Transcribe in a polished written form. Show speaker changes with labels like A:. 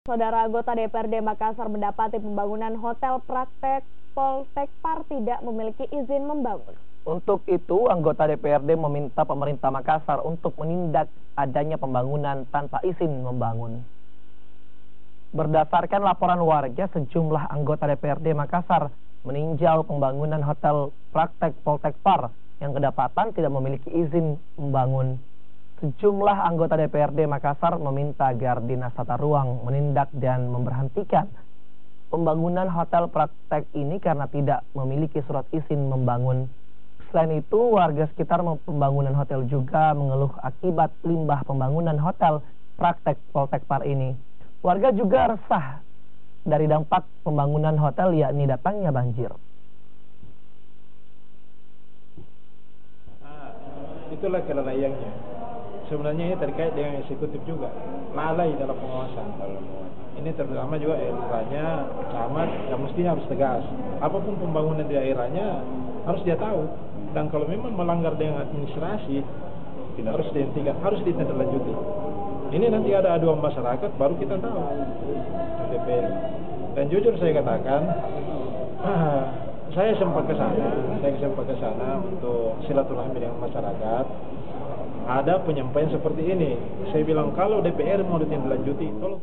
A: Saudara anggota DPRD Makassar mendapati pembangunan hotel praktek Poltekpar tidak memiliki izin membangun.
B: Untuk itu, anggota DPRD meminta pemerintah Makassar untuk menindak adanya pembangunan tanpa izin membangun. Berdasarkan laporan warga, sejumlah anggota DPRD Makassar meninjau pembangunan hotel praktek Poltekpar yang kedapatan tidak memiliki izin membangun. Sejumlah anggota DPRD Makassar meminta agar Dinas Tata Ruang menindak dan memberhentikan pembangunan hotel praktek ini karena tidak memiliki surat izin membangun. Selain itu, warga sekitar pembangunan hotel juga mengeluh akibat limbah pembangunan hotel praktek Poltekpar ini. Warga juga resah dari dampak pembangunan hotel, yakni datangnya banjir.
C: Itulah kelalaiannya. Sebenarnya ini terkait dengan eksekutif juga, lalai dalam pengawasan. Ini terutama juga daerahnya camat yang mestinya harus tegas. Apapun pembangunan di daerahnya harus dia tahu. Dan kalau memang melanggar dengan administrasi, tidak harus dihentikan, harus ditindaklanjuti. Ini nanti ada aduan masyarakat, baru kita tahu. DPR. Dan jujur saya katakan, saya sempat ke sana untuk silaturahmi dengan masyarakat. Ada penyampaian seperti ini. Saya bilang kalau DPR mau ditindaklanjuti, tolong